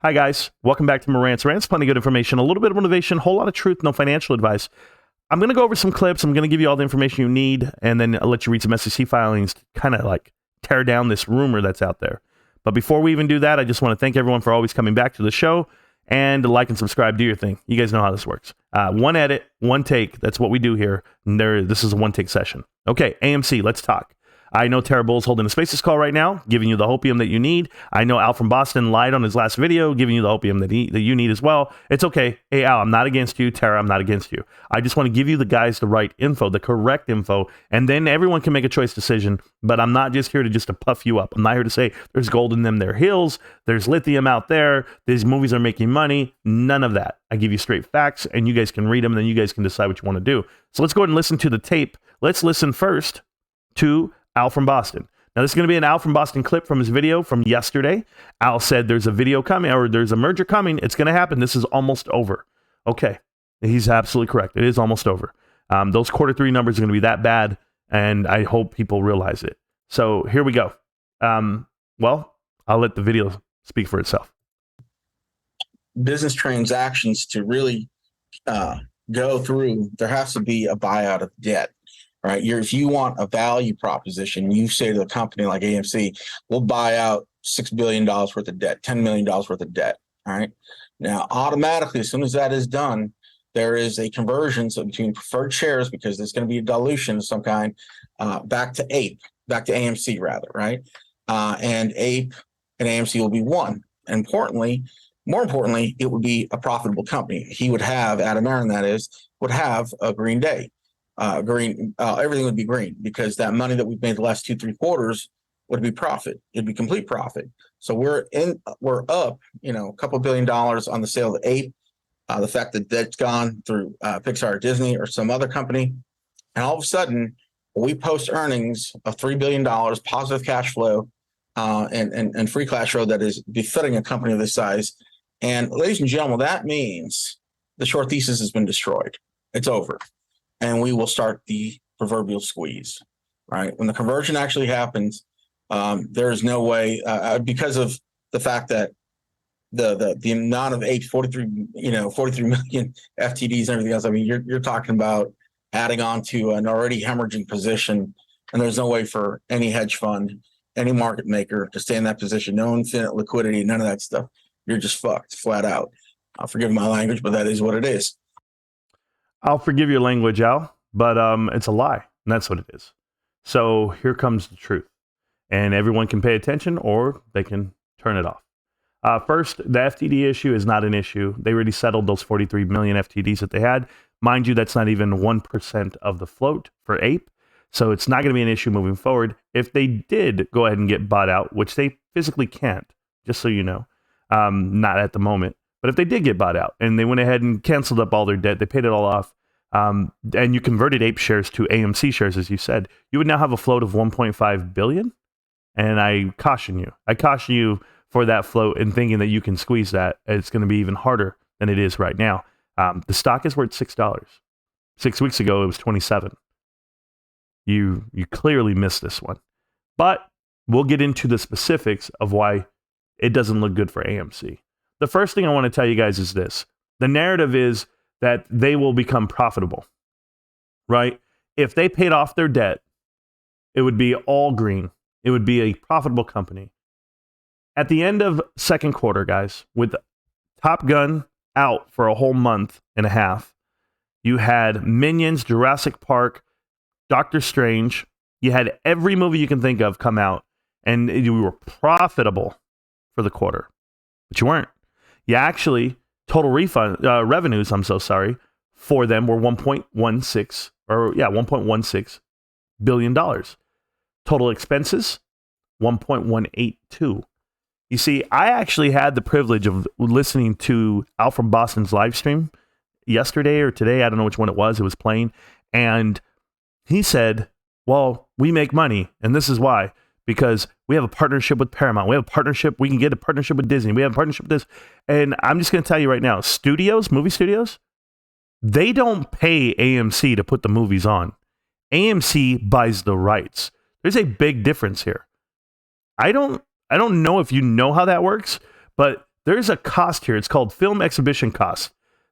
Hi, guys. Welcome back to Marant's Rants. Plenty of good information, a little bit of motivation, a whole lot of truth, no financial advice. I'm going to go over some clips. I'm going to give you all the information you need, and then I'll let you read some SEC filings to kind of like tear down this rumor that's out there. But before we even do that, I just want to thank everyone for always coming back to the show and like and subscribe. Do your thing. You guys know how this works. One edit, one take. That's what we do here. And this is a one-take session. Okay, AMC, let's talk. I know Tara Bull's holding a Spaces call right now, giving you the hopium that you need. I know Al from Boston lied on his last video, giving you the hopium that you need as well. It's okay. Hey, Al, I'm not against you. Tara, I'm not against you. I just want to give you the guys the right info, the correct info, and then everyone can make a choice decision. But I'm not just here to puff you up. I'm not here to say there's gold in them, there hills, there's lithium out there, these movies are making money. None of that. I give you straight facts, and you guys can read them, and then you guys can decide what you want to do. So let's go ahead and listen to the tape. Let's listen first to Al from Boston. Now, this is going to be an Al from Boston clip from his video from yesterday. Al said there's a video coming, or there's a merger coming. It's going to happen. This is almost over. Okay. He's absolutely correct. It is almost over. Those Q3 numbers are going to be that bad, and I hope people realize it. So here we go. Well, I'll let the video speak for itself. Business transactions to really go through, there has to be a buyout of debt. Right. If you want a value proposition, you say to a company like AMC, we'll buy out $6 billion worth of debt, $10 million worth of debt. All right. Now, automatically, as soon as that is done, there is a conversion between preferred shares, because there's going to be a dilution of some kind, back to AMC rather. Right. And APE and AMC will be one. And more importantly, it would be a profitable company. He would have, Adam Aaron, would have a green day. Everything would be green, because that money that we've made the last 2-3 quarters would be profit. It'd be complete profit. So we're up, a couple $1 billion on the sale of the Ape. The fact that that's gone through Pixar, or Disney, or some other company, and all of a sudden we post earnings of $3 billion, positive cash flow, and free cash flow that is befitting a company of this size. And ladies and gentlemen, that means the short thesis has been destroyed. It's over. And we will start the proverbial squeeze, right? When the conversion actually happens, there is no way, because of the fact that the amount of 43 million FTDs and everything else. I mean, you're talking about adding on to an already hemorrhaging position, and there's no way for any hedge fund, any market maker to stay in that position. No infinite liquidity, none of that stuff. You're just fucked, flat out. Forgive my language, but that is what it is. I'll forgive your language, Al, but it's a lie, and that's what it is. So here comes the truth, and everyone can pay attention, or they can turn it off. First, the FTD issue is not an issue. They already settled those 43 million FTDs that they had. Mind you, that's not even 1% of the float for APE, so it's not going to be an issue moving forward. If they did go ahead and get bought out, which they physically can't, just so you know, not at the moment. But if they did get bought out and they went ahead and canceled up all their debt, they paid it all off, and you converted APE shares to AMC shares, as you said, you would now have a float of 1.5 billion. And I caution you for that float and thinking that you can squeeze that. It's going to be even harder than it is right now. The stock is worth $6. 6 weeks ago, it was 27. You clearly missed this one. But we'll get into the specifics of why it doesn't look good for AMC. The first thing I want to tell you guys is this. The narrative is that they will become profitable, right? If they paid off their debt, it would be all green. It would be a profitable company. At the end of second quarter, guys, with Top Gun out for a whole month and a half, you had Minions, Jurassic Park, Doctor Strange. You had every movie you can think of come out, and you were profitable for the quarter, but you weren't. You actually, total revenues, for them were $1.16 billion. Total expenses, 1.182. You see, I actually had the privilege of listening to Al from Boston's live stream yesterday or today. I don't know which one it was. It was playing. And he said, well, we make money. And this is why. Because we have a partnership with Paramount. We have a partnership. We can get a partnership with Disney. We have a partnership with this. And I'm just going to tell you right now, movie studios, they don't pay AMC to put the movies on. AMC buys the rights. There's a big difference here. I don't know if you know how that works, but There's a cost here. It's called film exhibition cost.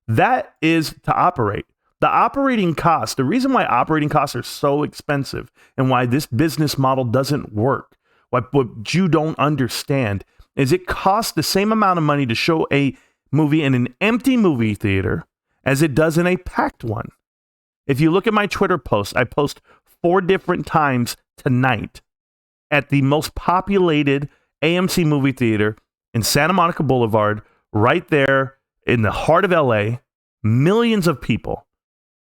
That is to operate. The operating cost, the reason why operating costs are so expensive and why this business model doesn't work, what you don't understand is it costs the same amount of money to show a movie in an empty movie theater as it does in a packed one. If you look at my Twitter post, I post 4 different times tonight at the most populated AMC movie theater in Santa Monica Boulevard, right there in the heart of LA, millions of people.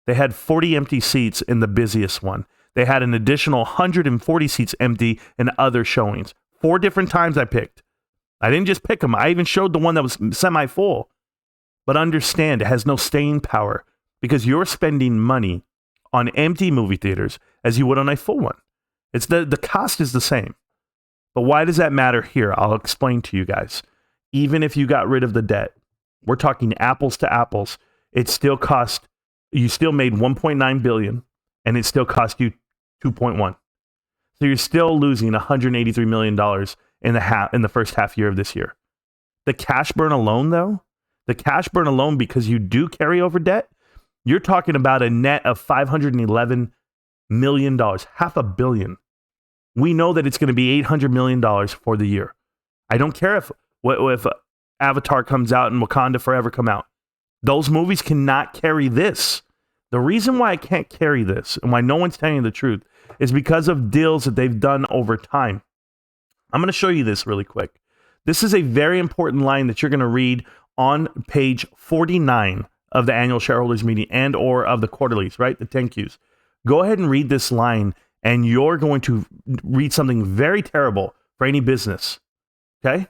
They had 40 empty seats in the busiest one. They had an additional 140 seats empty in other showings. 4 different times I picked. I didn't just pick them. I even showed the one that was semi-full. But understand, it has no staying power because you're spending money on empty movie theaters as you would on a full one. It's the cost is the same. But why does that matter here? I'll explain to you guys. Even if you got rid of the debt, we're talking apples to apples, it still cost, you still made 1.9 billion and it still cost you 2.1. So you're still losing $183 million in the first half year of this year. The cash burn alone, though, because you do carry over debt, you're talking about a net of $511 million, $500 million. We know that it's going to be $800 million for the year. I don't care if Avatar comes out and Wakanda Forever come out. Those movies cannot carry this. The reason why I can't carry this and why no one's telling you the truth is because of deals that they've done over time. I'm going to show you this really quick. This is a very important line that you're going to read on page 49 of the annual shareholders meeting and or of the quarterlies, right? The 10Qs. Go ahead and read this line and you're going to read something very terrible for any business. Okay?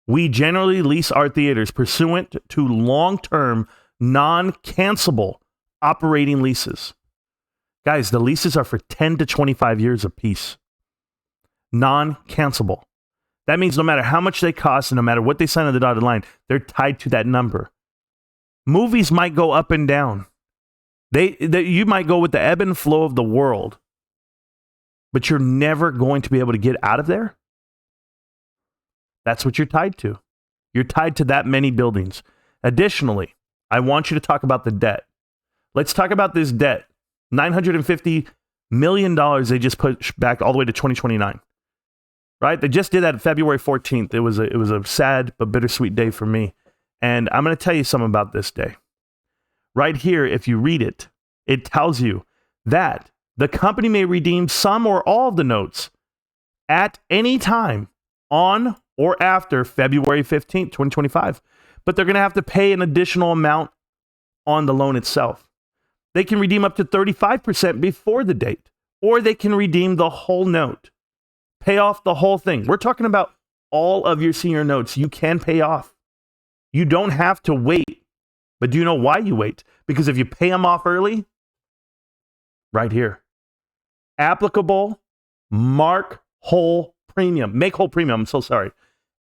We generally lease our theaters pursuant to long-term, non-cancelable operating leases. Guys, the leases are for 10 to 25 years apiece. Non-cancelable. That means no matter how much they cost and no matter what they sign on the dotted line, they're tied to that number. Movies might go up and down. You might go with the ebb and flow of the world, but you're never going to be able to get out of there. That's what you're tied to. You're tied to that many buildings. Additionally, I want you to talk about the debt. Let's talk about this debt. $950 million they just pushed back all the way to 2029. Right? They just did that February 14th. It was a sad but bittersweet day for me. And I'm going to tell you something about this day. Right here, if you read it, it tells you that the company may redeem some or all of the notes at any time on or after February 15th, 2025. But they're going to have to pay an additional amount on the loan itself. They can redeem up to 35% before the date, or they can redeem the whole note. Pay off the whole thing. We're talking about all of your senior notes you can pay off. You don't have to wait. But do you know why you wait? Because if you pay them off early, right here, applicable mark whole premium. Make whole premium. I'm so sorry.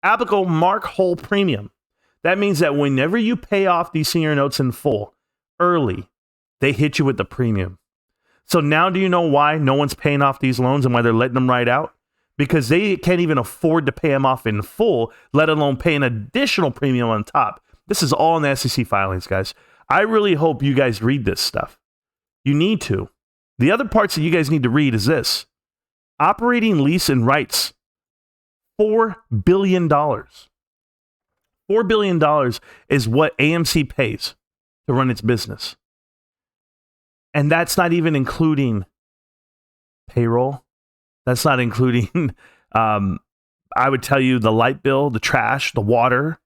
Applicable mark whole premium. That means that whenever you pay off these senior notes in full early, they hit you with the premium. So now do you know why no one's paying off these loans and why they're letting them ride out? Because they can't even afford to pay them off in full, let alone pay an additional premium on top. This is all in the SEC filings, guys. I really hope you guys read this stuff. You need to. The other parts that you guys need to read is this. Operating lease and rights, $4 billion. $4 billion is what AMC pays to run its business. And that's not even including payroll. That's not including, I would tell you, the light bill, the trash, the water.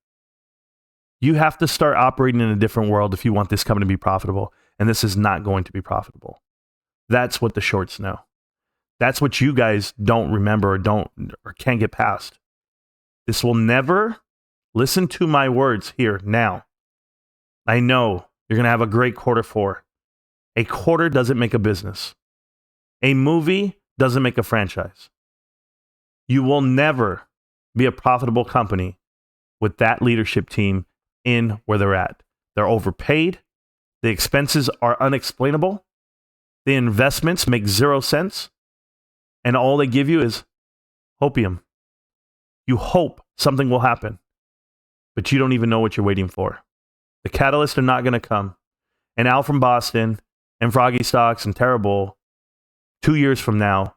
You have to start operating in a different world if you want this company to be profitable. And this is not going to be profitable. That's what the shorts know. That's what you guys don't remember or can't get past. This will never, listen to my words here now. I know you're going to have a great quarter 4. A quarter doesn't make a business. A movie doesn't make a franchise. You will never be a profitable company with that leadership team in where they're at. They're overpaid. The expenses are unexplainable. The investments make 0 sense. And all they give you is hopium. You hope something will happen. but you don't even know what you're waiting for. The catalysts are not going to come. And Al from Boston and Froggy Stocks and Terrible 2 years from now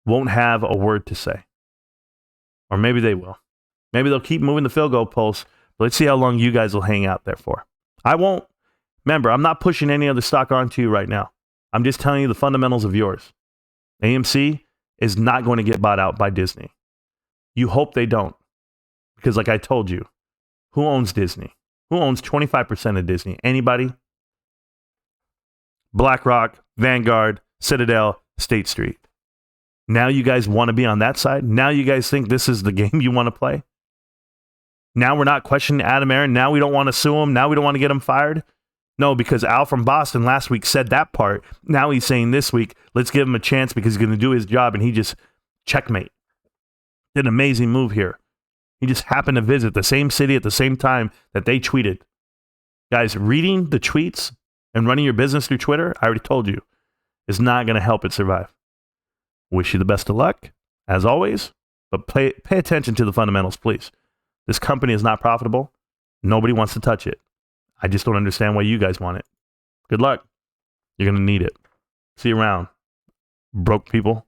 won't have a word to say. Or maybe they will. Maybe they'll keep moving the field goal posts. But let's see how long you guys will hang out there for. I won't. Remember, I'm not pushing any other stock onto you right now. I'm just telling you the fundamentals of yours. AMC is not going to get bought out by Disney. You hope they don't. Because like I told you, who owns Disney? Who owns 25% of Disney? Anybody? BlackRock, Vanguard, Citadel, State Street. Now you guys want to be on that side? Now you guys think this is the game you want to play? Now we're not questioning Adam Aaron. Now we don't want to sue him. Now we don't want to get him fired. No, because Al from Boston last week said that part. Now he's saying this week, let's give him a chance because he's going to do his job, and he just checkmate. Did an amazing move here. He just happened to visit the same city at the same time that they tweeted. Guys, reading the tweets and running your business through Twitter, I already told you, is not going to help it survive. Wish you the best of luck, as always, but pay attention to the fundamentals, please. This company is not profitable. Nobody wants to touch it. I just don't understand why you guys want it. Good luck. You're going to need it. See you around, broke people.